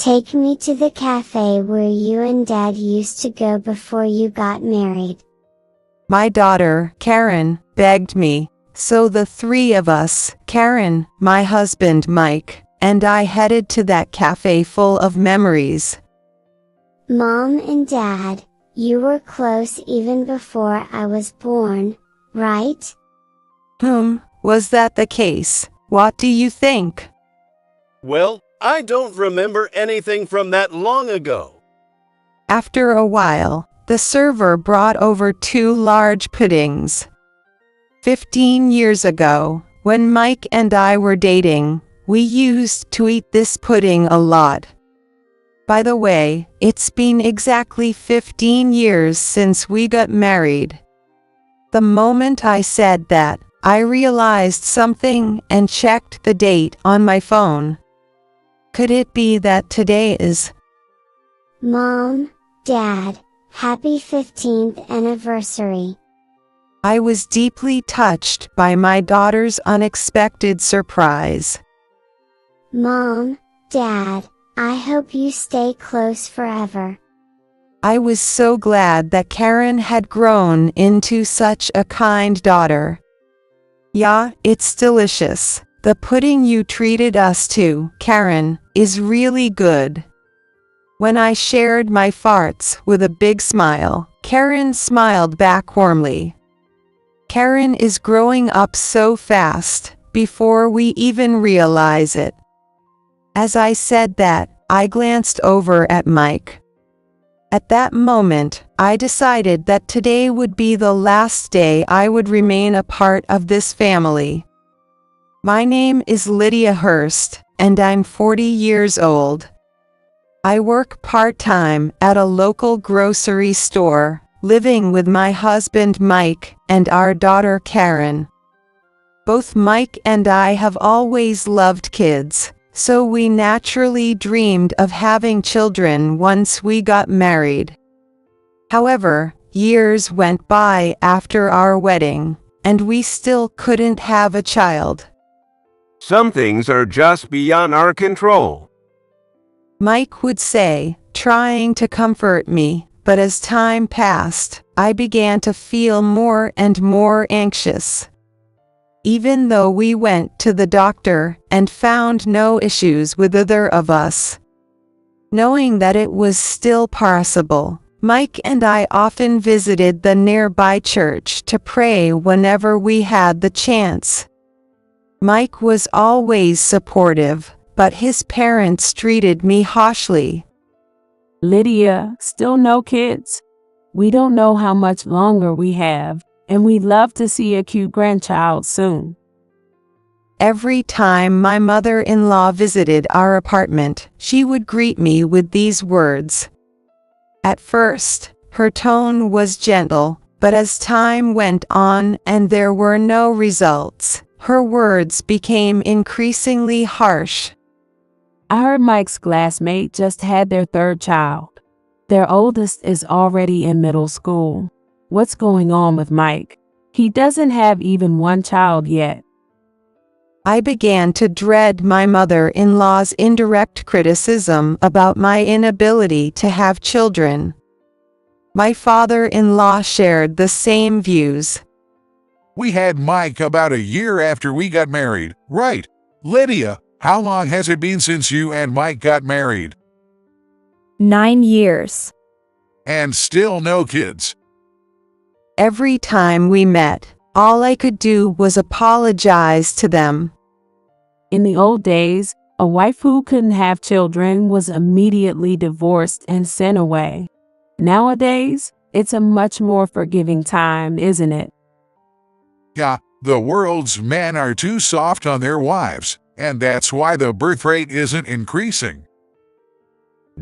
Take me to the cafe where you and Dad used to go before you got married. My daughter, Karen, begged me, so the three of us, Karen, my husband Mike, and I headed to that cafe full of memories. Mom and Dad, you were close even before I was born, right? Was that the case? What do you think? Well, I don't remember anything from that long ago. After a while, the server brought over 2 large puddings. 15 years ago, when Mike and I were dating, we used to eat this pudding a lot. By the way, it's been exactly 15 years since we got married. The moment I said that, I realized something and checked the date on my phone. Could it be that today is... Mom, Dad, happy 15th anniversary. I was deeply touched by my daughter's unexpected surprise. Mom, Dad, I hope you stay close forever. I was so glad that Karen had grown into such a kind daughter. Yeah, it's delicious. The pudding you treated us to, Karen, is really good. When I shared my farts with a big smile, Karen smiled back warmly. Karen is growing up so fast, before we even realize it. As I said that, I glanced over at Mike. At that moment, I decided that today would be the last day I would remain a part of this family. My name is Lydia Hurst, and I'm 40 years old. I work part-time at a local grocery store, living with my husband Mike and our daughter Karen. Both Mike and I have always loved kids, so we naturally dreamed of having children once we got married. However, years went by after our wedding, and we still couldn't have a child. Some things are just beyond our control, Mike would say, trying to comfort me, but as time passed, I began to feel more and more anxious. Even though we went to the doctor and found no issues with either of us. Knowing that it was still possible, Mike and I often visited the nearby church to pray whenever we had the chance. Mike was always supportive, but his parents treated me harshly. Lydia, still no kids? We don't know how much longer we have, and we'd love to see a cute grandchild soon. Every time my mother-in-law visited our apartment, she would greet me with these words. At first, her tone was gentle, but as time went on and there were no results, her words became increasingly harsh. I heard Mike's classmate just had their 3rd child. Their oldest is already in middle school. What's going on with Mike? He doesn't have even 1 child yet. I began to dread my mother-in-law's indirect criticism about my inability to have children. My father-in-law shared the same views. We had Mike about a year after we got married, right? Lydia, how long has it been since you and Mike got married? 9 years. And still no kids. Every time we met, all I could do was apologize to them. In the old days, a wife who couldn't have children was immediately divorced and sent away. Nowadays, it's a much more forgiving time, isn't it? Yeah, the world's men are too soft on their wives, and that's why the birth rate isn't increasing.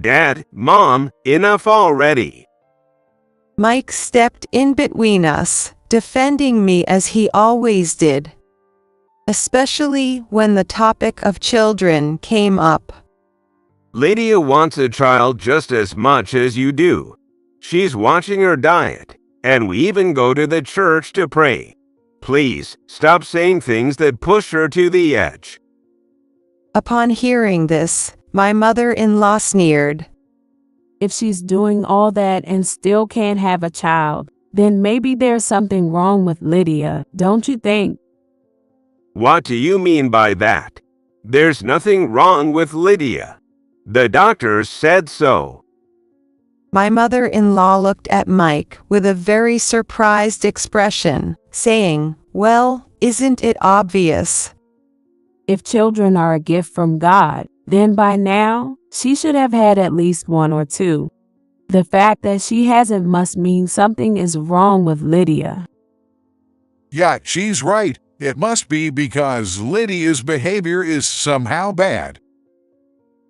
Dad, Mom, enough already. Mike stepped in between us, defending me as he always did. Especially when the topic of children came up. Lydia wants a child just as much as you do. She's watching her diet, and we even go to the church to pray. Please, stop saying things that push her to the edge. Upon hearing this, My mother-in-law sneered. If she's doing all that and still can't have a child, then maybe there's something wrong with Lydia, don't you think? What do you mean by that? There's nothing wrong with Lydia. The doctors said so. My mother-in-law looked at Mike with a very surprised expression, saying, "Well, isn't it obvious?" If children are a gift from God, then by now, she should have had at least one or two. The fact that she hasn't must mean something is wrong with Lydia. Yeah, she's right. It must be because Lydia's behavior is somehow bad.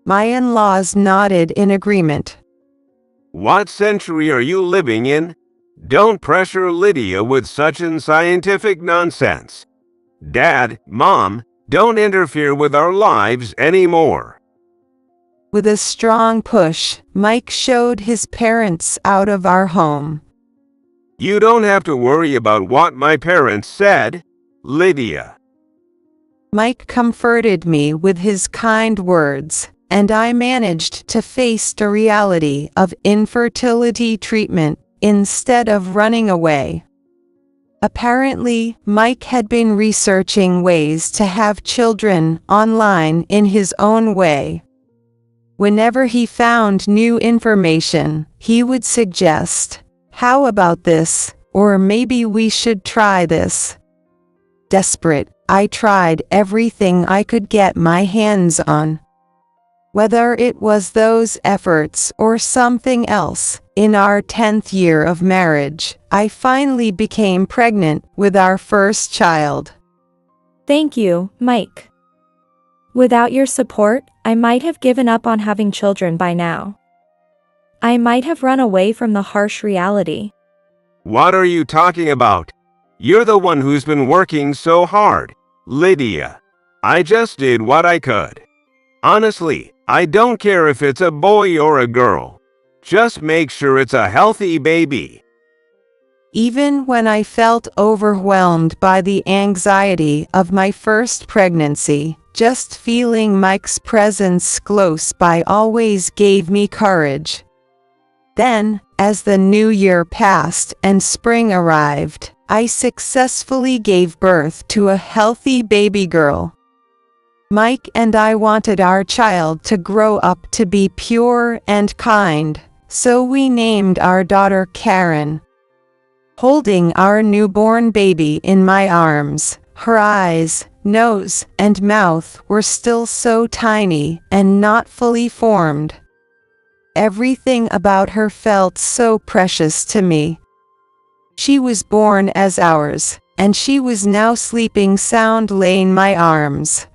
My in-laws nodded in agreement. What century are you living in? Don't pressure Lydia with such unscientific nonsense. Dad, Mom, don't interfere with our lives anymore. With a strong push, Mike showed his parents out of our home. You don't have to worry about what my parents said, Lydia. Mike comforted me with his kind words, and I managed to face the reality of infertility treatment instead of running away. Apparently, Mike had been researching ways to have children online in his own way. Whenever he found new information, he would suggest, "How about this?" or "Maybe we should try this." Desperate, I tried everything I could get my hands on. Whether it was those efforts or something else, in our 10th year of marriage, I finally became pregnant with our first child. Thank you, Mike. Without your support, I might have given up on having children by now. I might have run away from the harsh reality. What are you talking about? You're the one who's been working so hard, Lydia. I just did what I could. Honestly, I don't care if it's a boy or a girl. Just make sure it's a healthy baby. Even when I felt overwhelmed by the anxiety of my first pregnancy, just feeling Mike's presence close by always gave me courage. Then, as the new year passed and spring arrived, I successfully gave birth to a healthy baby girl. Mike and I wanted our child to grow up to be pure and kind, so we named our daughter Karen. Holding our newborn baby in my arms, her eyes, nose, and mouth were still so tiny and not fully formed. Everything about her felt so precious to me. She was born as ours, and she was now sleeping soundly in my arms.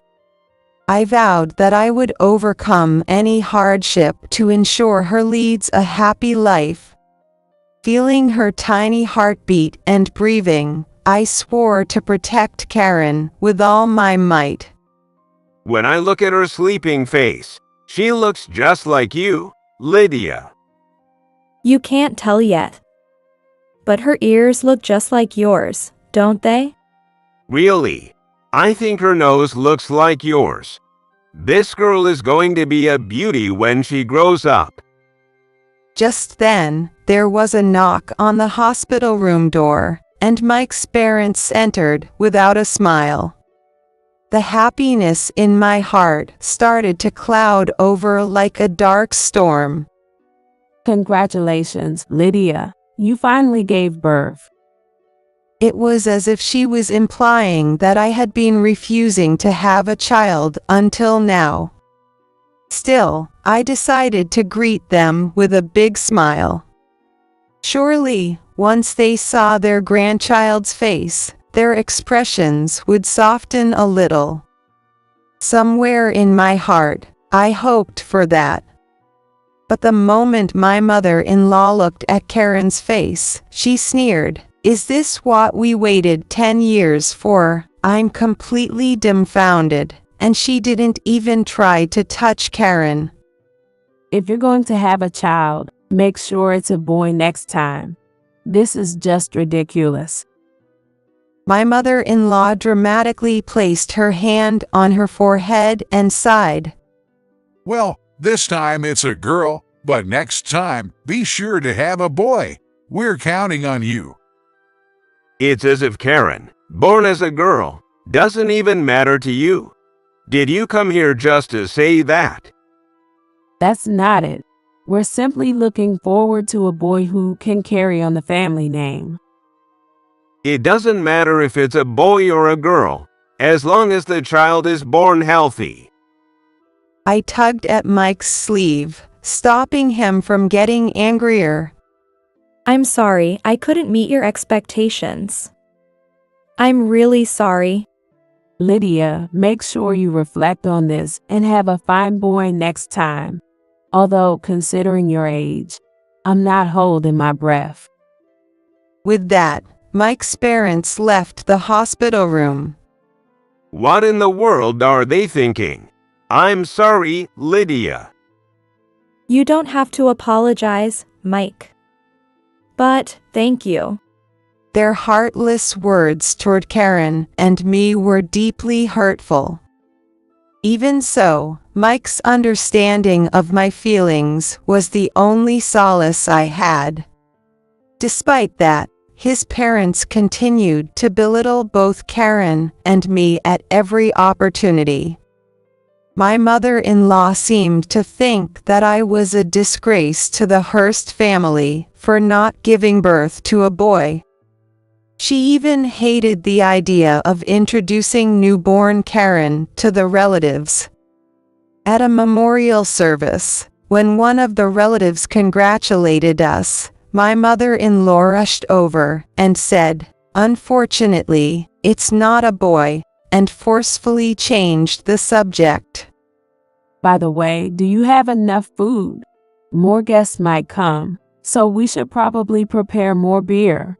I vowed that I would overcome any hardship to ensure her leads a happy life. Feeling her tiny heartbeat and breathing, I swore to protect Karen with all my might. When I look at her sleeping face, she looks just like you, Lydia. You can't tell yet. But her ears look just like yours, don't they? Really? I think her nose looks like yours. This girl is going to be a beauty when she grows up. Just then, there was a knock on the hospital room door, and Mike's parents entered without a smile. The happiness in my heart started to cloud over like a dark storm. Congratulations, Lydia. You finally gave birth. It was as if she was implying that I had been refusing to have a child until now. Still, I decided to greet them with a big smile. Surely, once they saw their grandchild's face, their expressions would soften a little. Somewhere in my heart, I hoped for that. But the moment my mother-in-law looked at Karen's face, she sneered, "Is this what we waited 10 years for?" I'm completely dumbfounded, and she didn't even try to touch Karen. If you're going to have a child, make sure it's a boy next time. This is just ridiculous. My mother-in-law dramatically placed her hand on her forehead and sighed. Well, this time it's a girl, but next time, be sure to have a boy. We're counting on you. It's as if Karen, born as a girl, doesn't even matter to you. Did you come here just to say that? That's not it. We're simply looking forward to a boy who can carry on the family name. It doesn't matter if it's a boy or a girl, as long as the child is born healthy. I tugged at Mike's sleeve, stopping him from getting angrier. I'm sorry, I couldn't meet your expectations. I'm really sorry. Lydia, make sure you reflect on this and have a fine boy next time. Although, considering your age, I'm not holding my breath. With that, Mike's parents left the hospital room. What in the world are they thinking? I'm sorry, Lydia. You don't have to apologize, Mike. But, thank you. Their heartless words toward Karen and me were deeply hurtful. Even so, Mike's understanding of my feelings was the only solace I had. Despite that, his parents continued to belittle both Karen and me at every opportunity. My mother-in-law seemed to think that I was a disgrace to the Hearst family for not giving birth to a boy. She even hated the idea of introducing newborn Karen to the relatives. At a memorial service, when one of the relatives congratulated us, my mother-in-law rushed over and said, "Unfortunately, it's not a boy," and forcefully changed the subject. By the way, do you have enough food? More guests might come, so we should probably prepare more beer.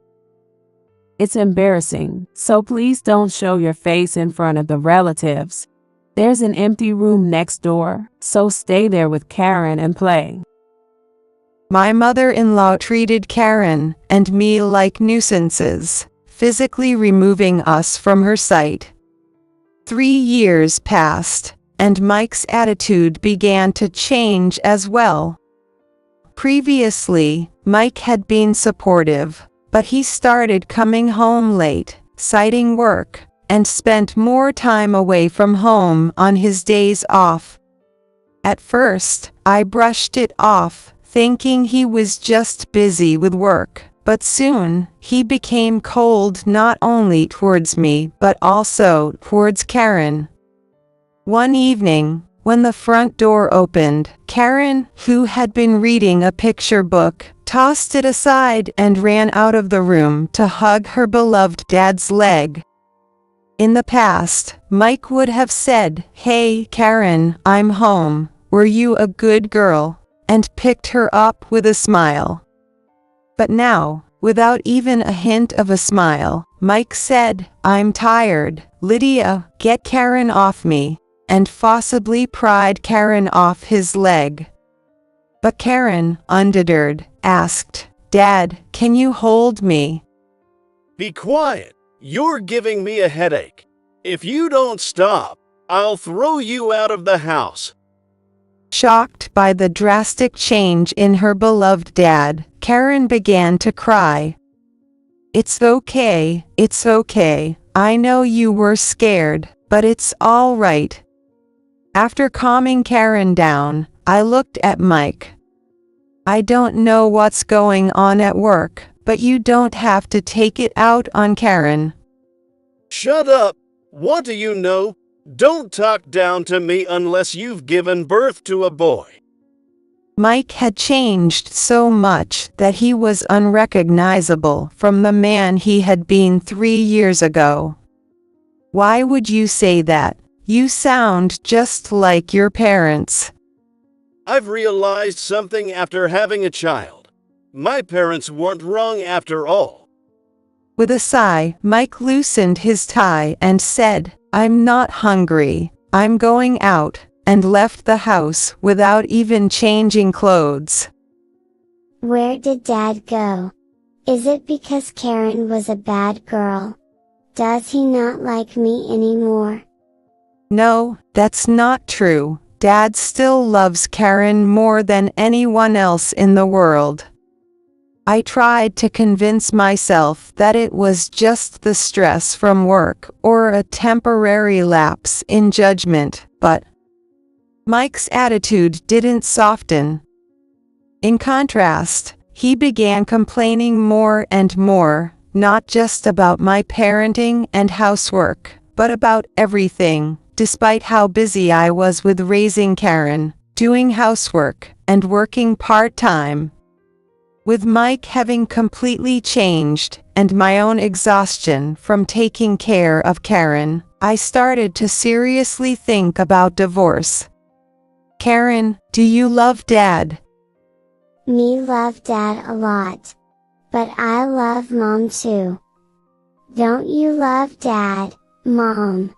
It's embarrassing, so please don't show your face in front of the relatives. There's an empty room next door, so stay there with Karen and play. My mother-in-law treated Karen and me like nuisances, physically removing us from her sight. 3 years passed, and Mike's attitude began to change as well. Previously, Mike had been supportive, but he started coming home late, citing work, and spent more time away from home on his days off. At first, I brushed it off, thinking he was just busy with work, but soon, he became cold not only towards me but also towards Karen. One evening, when the front door opened, Karen, who had been reading a picture book, tossed it aside and ran out of the room to hug her beloved dad's leg. In the past, Mike would have said, "Hey, Karen, I'm home. Were you a good girl?" and picked her up with a smile. But now, without even a hint of a smile, Mike said, "I'm tired. Lydia, get Karen off me," and forcibly pried Karen off his leg. But Karen, undeterred, asked, "Dad, can you hold me?" Be quiet. You're giving me a headache. If you don't stop, I'll throw you out of the house. Shocked by the drastic change in her beloved dad, Karen began to cry. It's okay, I know you were scared, but it's all right." After calming Karen down, I looked at Mike. "I don't know what's going on at work, but you don't have to take it out on Karen." Shut up. What do you know? Don't talk down to me unless you've given birth to a boy. Mike had changed so much that he was unrecognizable from the man he had been 3 years ago. "Why would you say that? You sound just like your parents." I've realized something after having a child. My parents weren't wrong after all. With a sigh, Mike loosened his tie and said, "I'm not hungry, I'm going out," and left the house without even changing clothes. Where did Dad go? Is it because Karen was a bad girl? Does he not like me anymore? No, that's not true. Dad still loves Karen more than anyone else in the world. I tried to convince myself that it was just the stress from work or a temporary lapse in judgment, but Mike's attitude didn't soften. In contrast, he began complaining more and more, not just about my parenting and housework, but about everything, despite how busy I was with raising Karen, doing housework, and working part-time. With Mike having completely changed, and my own exhaustion from taking care of Karen, I started to seriously think about divorce. Karen, do you love Dad? Me love Dad a lot. But I love Mom too. Don't you love Dad, Mom?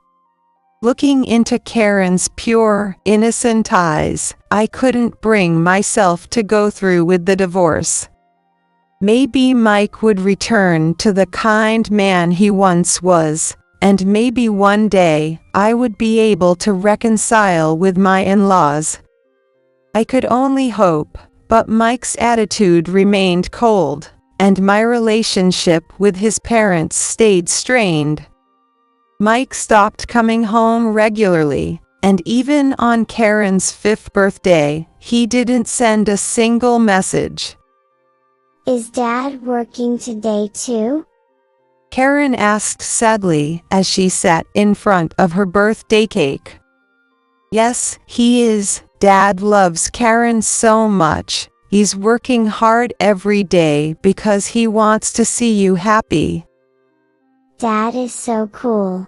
Looking into Karen's pure, innocent eyes, I couldn't bring myself to go through with the divorce. Maybe Mike would return to the kind man he once was, and maybe one day I would be able to reconcile with my in-laws. I could only hope, but Mike's attitude remained cold, and my relationship with his parents stayed strained. Mike stopped coming home regularly, and even on Karen's 5th birthday, he didn't send a single message. Is Dad working today too? Karen asked sadly as she sat in front of her birthday cake. Yes, he is. Dad loves Karen so much. He's working hard every day because he wants to see you happy. Dad is so cool.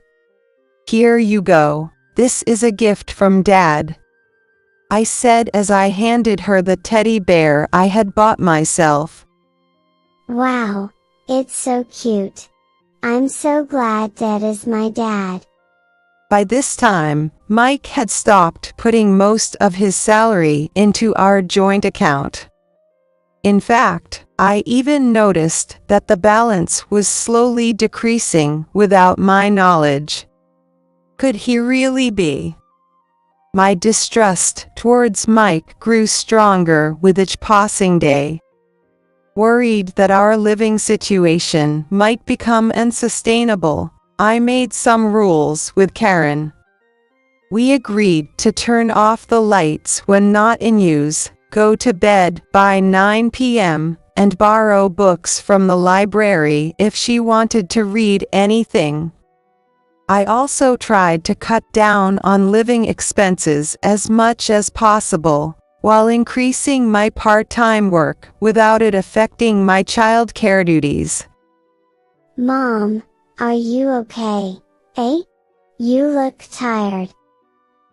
Here you go. This is a gift from Dad, I said as I handed her the teddy bear I had bought myself. Wow, it's so cute. I'm so glad Dad is my dad. By this time, Mike had stopped putting most of his salary into our joint account. In fact, I even noticed that the balance was slowly decreasing without my knowledge. Could he really be? My distrust towards Mike grew stronger with each passing day. Worried that our living situation might become unsustainable, I made some rules with Karen. We agreed to turn off the lights when not in use, go to bed by 9 p.m., and borrow books from the library if she wanted to read anything. I also tried to cut down on living expenses as much as possible, while increasing my part-time work without it affecting my child care duties. Mom, are you okay? You look tired.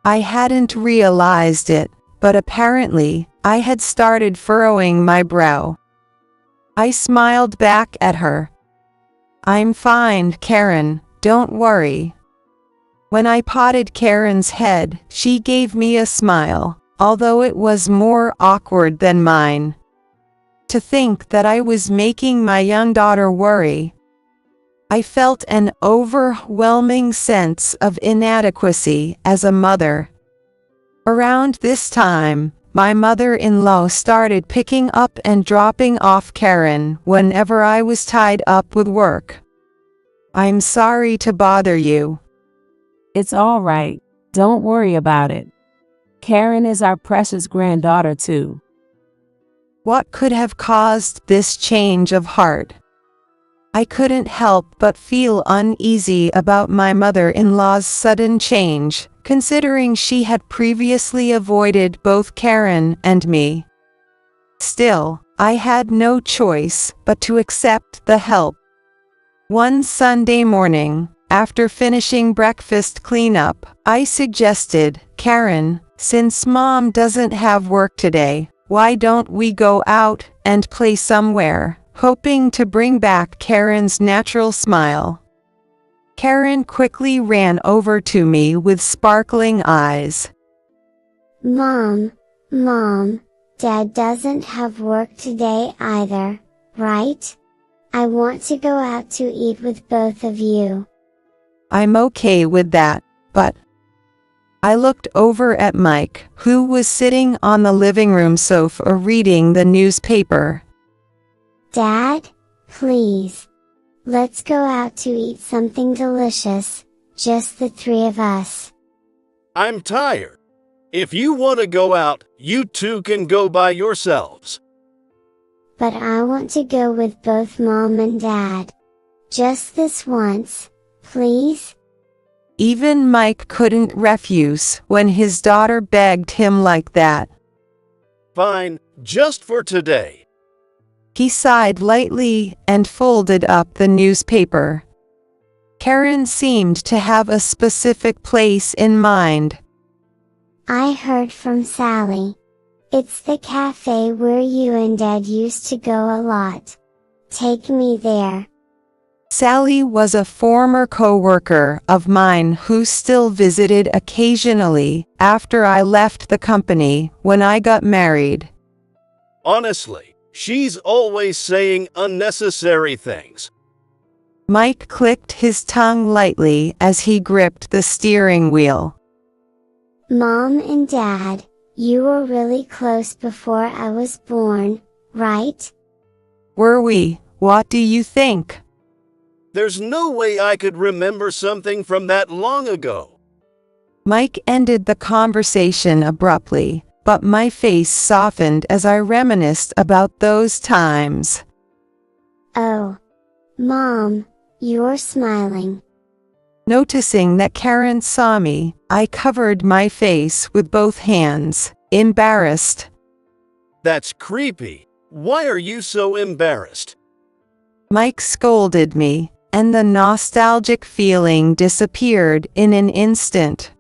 I hadn't realized it, but apparently, I had started furrowing my brow. I smiled back at her. I'm fine, Karen, don't worry. When I patted Karen's head, she gave me a smile, although it was more awkward than mine. To think that I was making my young daughter worry. I felt an overwhelming sense of inadequacy as a mother. Around this time, my mother-in-law started picking up and dropping off Karen whenever I was tied up with work. I'm sorry to bother you. It's all right. Don't worry about it. Karen is our precious granddaughter too. What could have caused this change of heart? I couldn't help but feel uneasy about my mother-in-law's sudden change, considering she had previously avoided both Karen and me. Still, I had no choice but to accept the help. One Sunday morning, after finishing breakfast cleanup, I suggested, Karen, since Mom doesn't have work today, why don't we go out and play somewhere, hoping to bring back Karen's natural smile. Karen quickly ran over to me with sparkling eyes. Mom, Dad doesn't have work today either, right? I want to go out to eat with both of you. I'm okay with that, but I looked over at Mike, who was sitting on the living room sofa reading the newspaper. Dad, please. Let's go out to eat something delicious, just the three of us. I'm tired. If you want to go out, you two can go by yourselves. But I want to go with both Mom and Dad. Just this once, please? Even Mike couldn't refuse when his daughter begged him like that. Fine, just for today. He sighed lightly and folded up the newspaper. Karen seemed to have a specific place in mind. I heard from Sally. It's the cafe where you and Dad used to go a lot. Take me there. Sally was a former co-worker of mine who still visited occasionally after I left the company when I got married. Honestly, she's always saying unnecessary things. Mike clicked his tongue lightly as he gripped the steering wheel. Mom and Dad, you were really close before I was born, right? Were we? What do you think? There's no way I could remember something from that long ago. Mike ended the conversation abruptly, but my face softened as I reminisced about those times. Oh. Mom, you're smiling. Noticing that Karen saw me, I covered my face with both hands, embarrassed. That's creepy. Why are you so embarrassed? Mike scolded me, and the nostalgic feeling disappeared in an instant.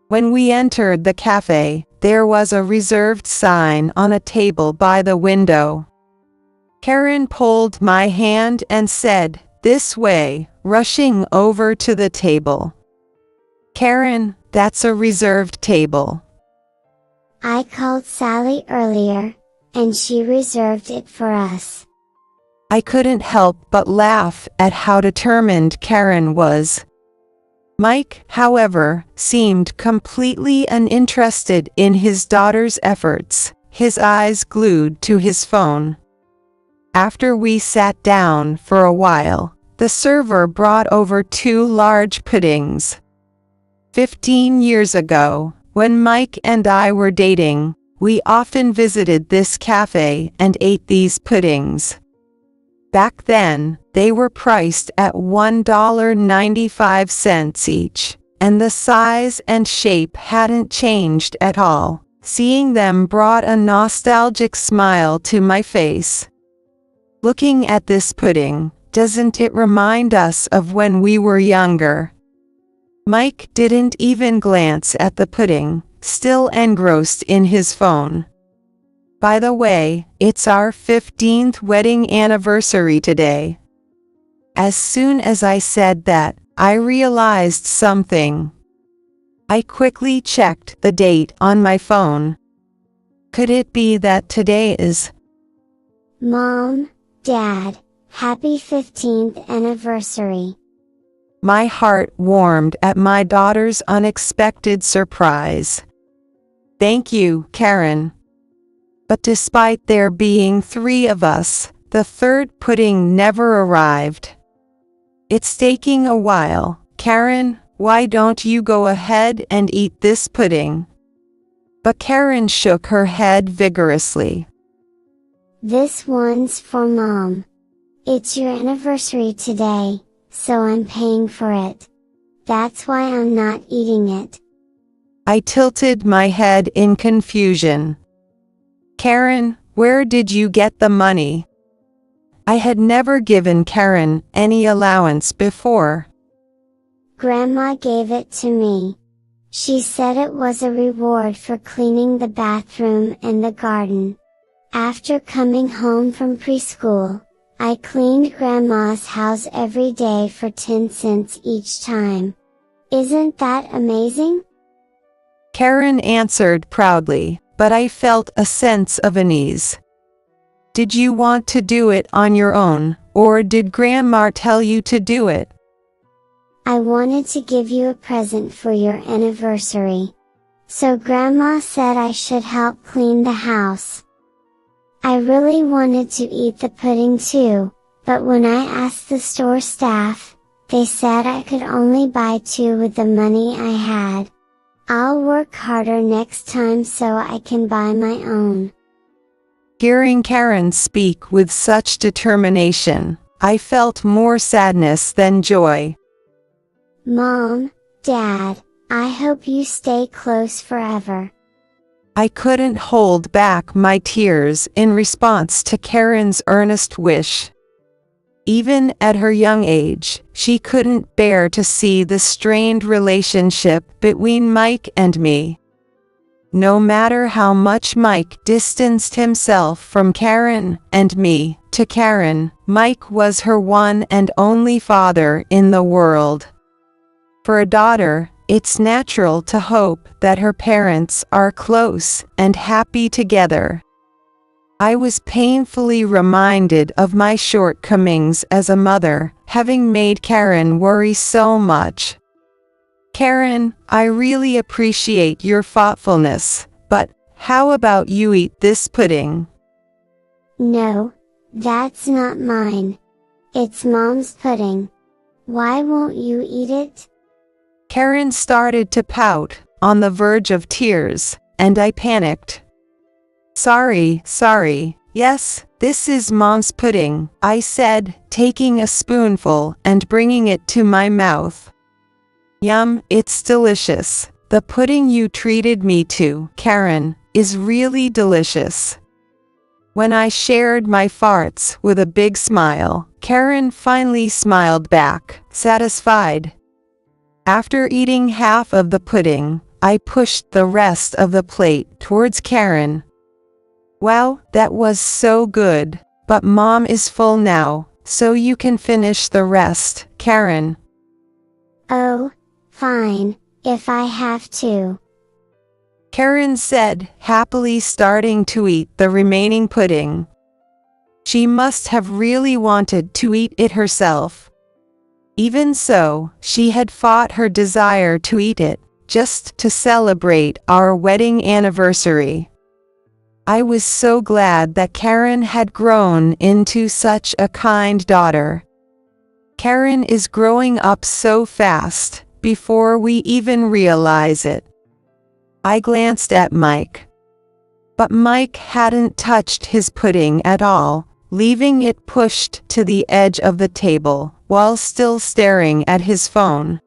When we entered the cafe, there was a reserved sign on a table by the window. Karen pulled my hand and said, "This way," rushing over to the table. "Karen, that's a reserved table." I called Sally earlier, and she reserved it for us. I couldn't help but laugh at how determined Karen was. Mike, however, seemed completely uninterested in his daughter's efforts, his eyes glued to his phone. After we sat down for a while, the server brought over 2 large puddings. 15 years ago, when Mike and I were dating, we often visited this cafe and ate these puddings. Back then, they were priced at $1.95 each, and the size and shape hadn't changed at all. Seeing them brought a nostalgic smile to my face. Looking at this pudding, doesn't it remind us of when we were younger? Mike didn't even glance at the pudding, still engrossed in his phone. By the way, it's our 15th wedding anniversary today. As soon as I said that, I realized something. I quickly checked the date on my phone. Could it be that today is... Mom, Dad, happy 15th anniversary. My heart warmed at my daughter's unexpected surprise. Thank you, Karen. But despite there being 3 of us, the third pudding never arrived. It's taking a while. Karen, why don't you go ahead and eat this pudding? But Karen shook her head vigorously. This one's for Mom. It's your anniversary today, so I'm paying for it. That's why I'm not eating it. I tilted my head in confusion. Karen, where did you get the money? I had never given Karen any allowance before. Grandma gave it to me. She said it was a reward for cleaning the bathroom and the garden. After coming home from preschool, I cleaned Grandma's house every day for 10 cents each time. Isn't that amazing? Karen answered proudly, but I felt a sense of unease. Did you want to do it on your own, or did Grandma tell you to do it? I wanted to give you a present for your anniversary. So Grandma said I should help clean the house. I really wanted to eat the pudding too, but when I asked the store staff, they said I could only buy 2 with the money I had. I'll work harder next time so I can buy my own. Hearing Karen speak with such determination, I felt more sadness than joy. Mom, Dad, I hope you stay close forever. I couldn't hold back my tears in response to Karen's earnest wish. Even at her young age, she couldn't bear to see the strained relationship between Mike and me. No matter how much Mike distanced himself from Karen and me, to Karen, Mike was her one and only father in the world. For a daughter, it's natural to hope that her parents are close and happy together. I was painfully reminded of my shortcomings as a mother, having made Karen worry so much. Karen, I really appreciate your thoughtfulness, but how about you eat this pudding? No, that's not mine. It's Mom's pudding. Why won't you eat it? Karen started to pout, on the verge of tears, and I panicked. Sorry, yes, this is Mom's pudding, I said, taking a spoonful and bringing it to my mouth. Yum, it's delicious. The pudding you treated me to, Karen, is really delicious. When I shared my farts with a big smile, Karen finally smiled back, satisfied. After eating half of the pudding, I pushed the rest of the plate towards Karen. Wow, that was so good, but Mom is full now, so you can finish the rest, Karen. Oh, fine, if I have to. Karen said, happily starting to eat the remaining pudding. She must have really wanted to eat it herself. Even so, she had fought her desire to eat it, just to celebrate our wedding anniversary. I was so glad that Karen had grown into such a kind daughter. Karen is growing up so fast, before we even realize it. I glanced at Mike. But Mike hadn't touched his pudding at all, leaving it pushed to the edge of the table, while still staring at his phone.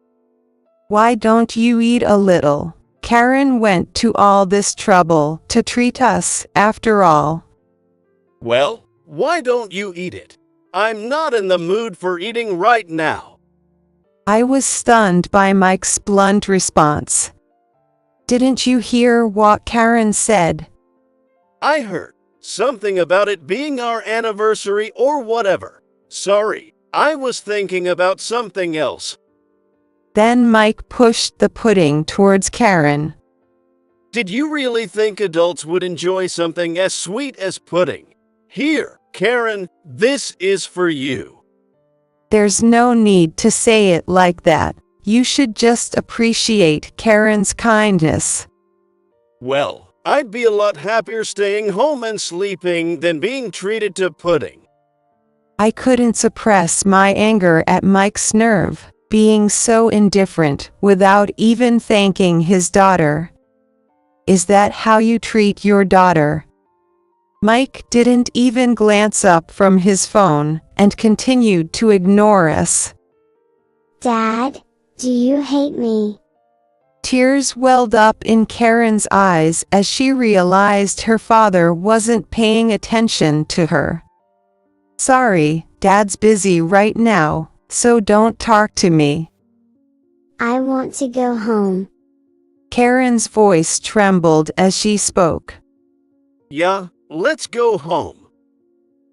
Why don't you eat a little? Karen went to all this trouble to treat us, after all. Well, why don't you eat it? I'm not in the mood for eating right now. I was stunned by Mike's blunt response. Didn't you hear what Karen said? I heard something about it being our anniversary or whatever. Sorry, I was thinking about something else. Then Mike pushed the pudding towards Karen. Did you really think adults would enjoy something as sweet as pudding? Here, Karen, this is for you. There's no need to say it like that. You should just appreciate Karen's kindness. Well, I'd be a lot happier staying home and sleeping than being treated to pudding. I couldn't suppress my anger at Mike's nerve, being so indifferent without even thanking his daughter. Is that how you treat your daughter? Mike didn't even glance up from his phone and continued to ignore us. Dad, do you hate me? Tears welled up in Karen's eyes as she realized her father wasn't paying attention to her. Sorry, Dad's busy right now, so don't talk to me. I want to go home. Karen's voice trembled as she spoke. Yeah, let's go home.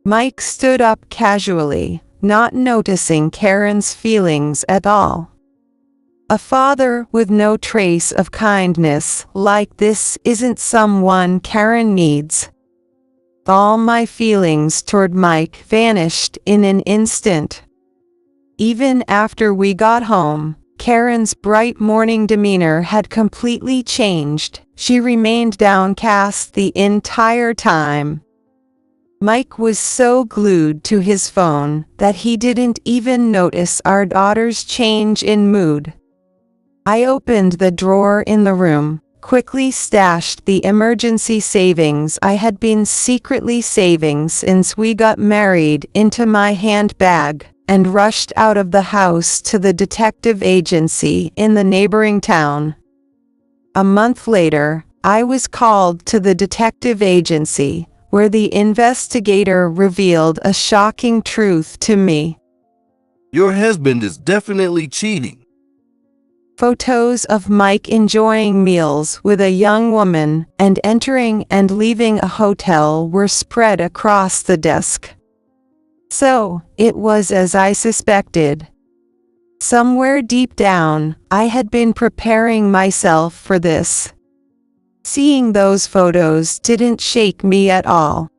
Mike stood up casually, not noticing Karen's feelings at all. A father with no trace of kindness like this isn't someone Karen needs. All my feelings toward Mike vanished in an instant. Even after we got home, Karen's bright morning demeanor had completely changed. She remained downcast the entire time. Mike was so glued to his phone that he didn't even notice our daughter's change in mood. I opened the drawer in the room, quickly stashed the emergency savings I had been secretly saving since we got married into my handbag, and rushed out of the house to the detective agency in the neighboring town. A month later, I was called to the detective agency, where the investigator revealed a shocking truth to me. Your husband is definitely cheating. Photos of Mike enjoying meals with a young woman and entering and leaving a hotel were spread across the desk. So, it was as I suspected. Somewhere deep down, I had been preparing myself for this. Seeing those photos didn't shake me at all.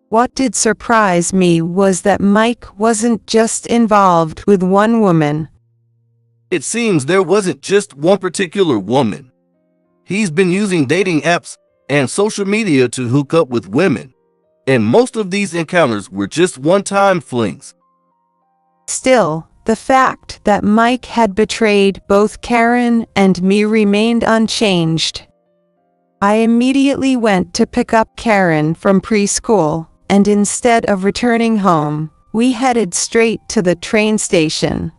What did surprise me was that Mike wasn't just involved with one woman. It seems there wasn't just one particular woman. He's been using dating apps and social media to hook up with women, and most of these encounters were just one-time flings. Still, the fact that Mike had betrayed both Karen and me remained unchanged. I immediately went to pick up Karen from preschool, and instead of returning home, we headed straight to the train station.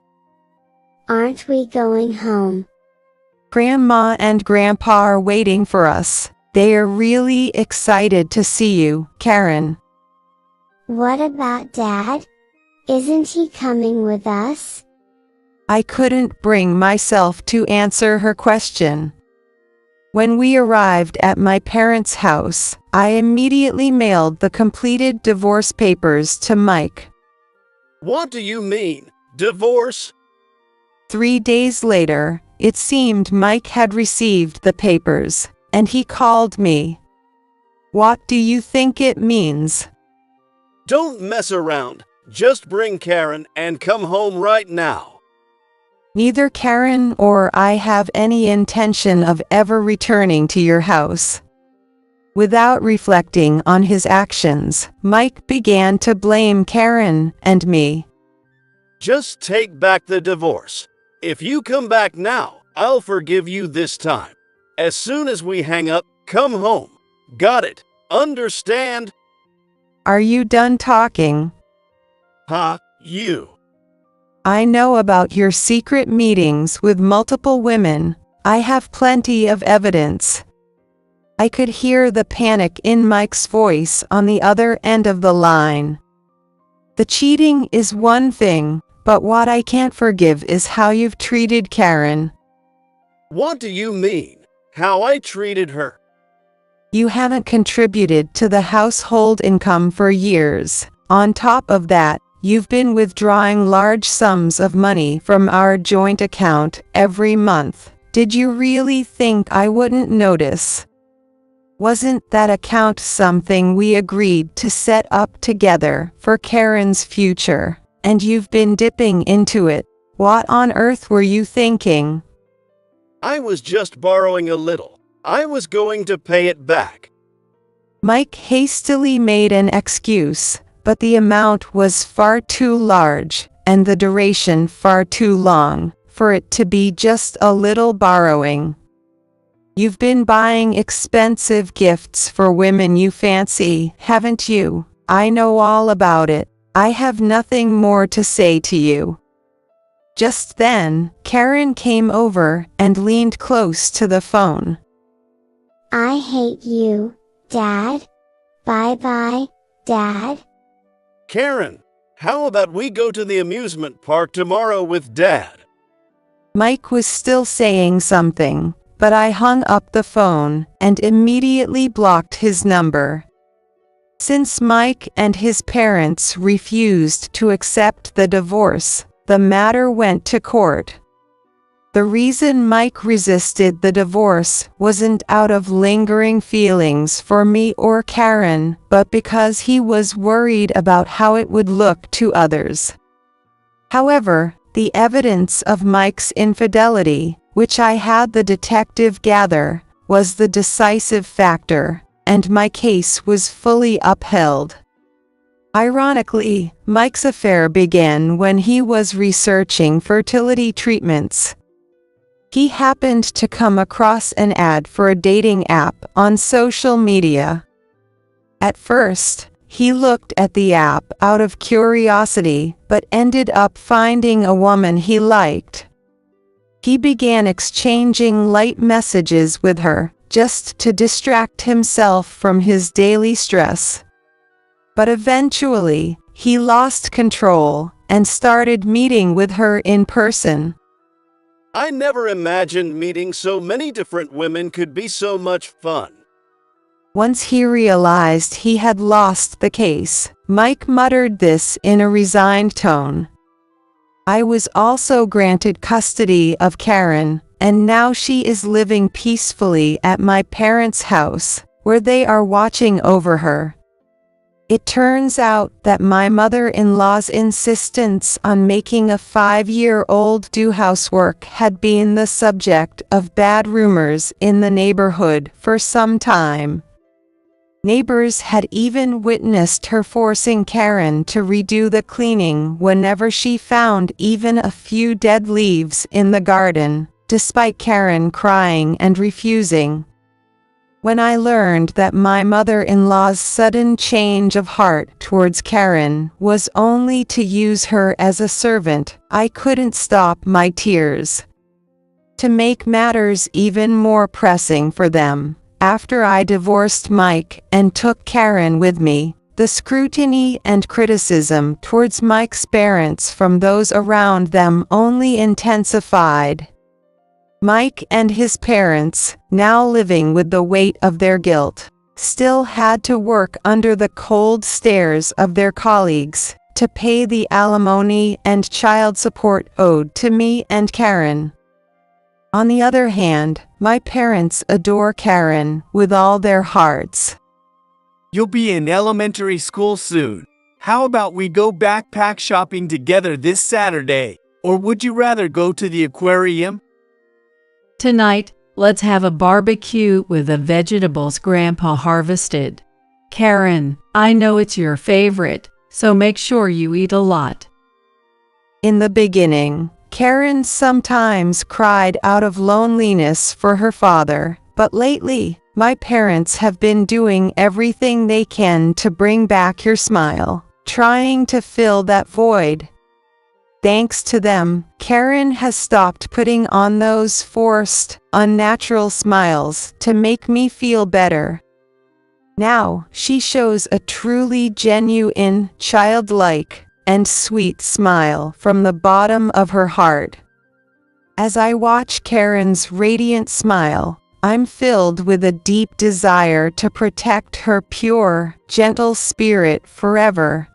Aren't we going home? Grandma and Grandpa are waiting for us. They are really excited to see you, Karen. What about Dad? Isn't he coming with us? I couldn't bring myself to answer her question. When we arrived at my parents' house, I immediately mailed the completed divorce papers to Mike. What do you mean, divorce? 3 days later, it seemed Mike had received the papers, and he called me. What do you think it means? Don't mess around. Just bring Karen and come home right now. Neither Karen or I have any intention of ever returning to your house. Without reflecting on his actions, Mike began to blame Karen and me. Just take back the divorce. If you come back now, I'll forgive you this time. As soon as we hang up, come home. Got it? Understand? Are you done talking? Huh, you. I know about your secret meetings with multiple women. I have plenty of evidence. I could hear the panic in Mike's voice on the other end of the line. The cheating is one thing, but what I can't forgive is how you've treated Karen. What do you mean? How I treated her? You haven't contributed to the household income for years. On top of that, you've been withdrawing large sums of money from our joint account every month. Did you really think I wouldn't notice? Wasn't that account something we agreed to set up together for Karen's future, and you've been dipping into it? What on earth were you thinking? I was just borrowing a little. I was going to pay it back. Mike hastily made an excuse, but the amount was far too large, and the duration far too long, for it to be just a little borrowing. You've been buying expensive gifts for women you fancy, haven't you? I know all about it. I have nothing more to say to you. Just then, Karen came over and leaned close to the phone. I hate you, Dad. Bye-bye, Dad. Karen, how about we go to the amusement park tomorrow with Dad? Mike was still saying something, but I hung up the phone and immediately blocked his number. Since Mike and his parents refused to accept the divorce, the matter went to court. The reason Mike resisted the divorce wasn't out of lingering feelings for me or Karen, but because he was worried about how it would look to others. However, the evidence of Mike's infidelity, which I had the detective gather, was the decisive factor, and my case was fully upheld. Ironically, Mike's affair began when he was researching fertility treatments. He happened to come across an ad for a dating app on social media. At first, he looked at the app out of curiosity, but ended up finding a woman he liked. He began exchanging light messages with her, just to distract himself from his daily stress. But eventually, he lost control and started meeting with her in person. I never imagined meeting so many different women could be so much fun. Once he realized he had lost the case, Mike muttered this in a resigned tone. I was also granted custody of Karen, and now she is living peacefully at my parents' house, where they are watching over her. It turns out that my mother-in-law's insistence on making a 5-year-old do housework had been the subject of bad rumors in the neighborhood for some time. Neighbors had even witnessed her forcing Karen to redo the cleaning whenever she found even a few dead leaves in the garden, despite Karen crying and refusing. When I learned that my mother-in-law's sudden change of heart towards Karen was only to use her as a servant, I couldn't stop my tears. To make matters even more pressing for them, after I divorced Mike and took Karen with me, the scrutiny and criticism towards Mike's parents from those around them only intensified. Mike and his parents, now living with the weight of their guilt, still had to work under the cold stares of their colleagues to pay the alimony and child support owed to me and Karen. On the other hand, my parents adore Karen with all their hearts. You'll be in elementary school soon. How about we go backpack shopping together this Saturday? Or would you rather go to the aquarium? Tonight, let's have a barbecue with the vegetables Grandpa harvested. Karen, I know it's your favorite, so make sure you eat a lot. In the beginning, Karen sometimes cried out of loneliness for her father, but lately, my parents have been doing everything they can to bring back your smile, trying to fill that void. Thanks to them, Karen has stopped putting on those forced, unnatural smiles to make me feel better. Now, she shows a truly genuine, childlike, and sweet smile from the bottom of her heart. As I watch Karen's radiant smile, I'm filled with a deep desire to protect her pure, gentle spirit forever.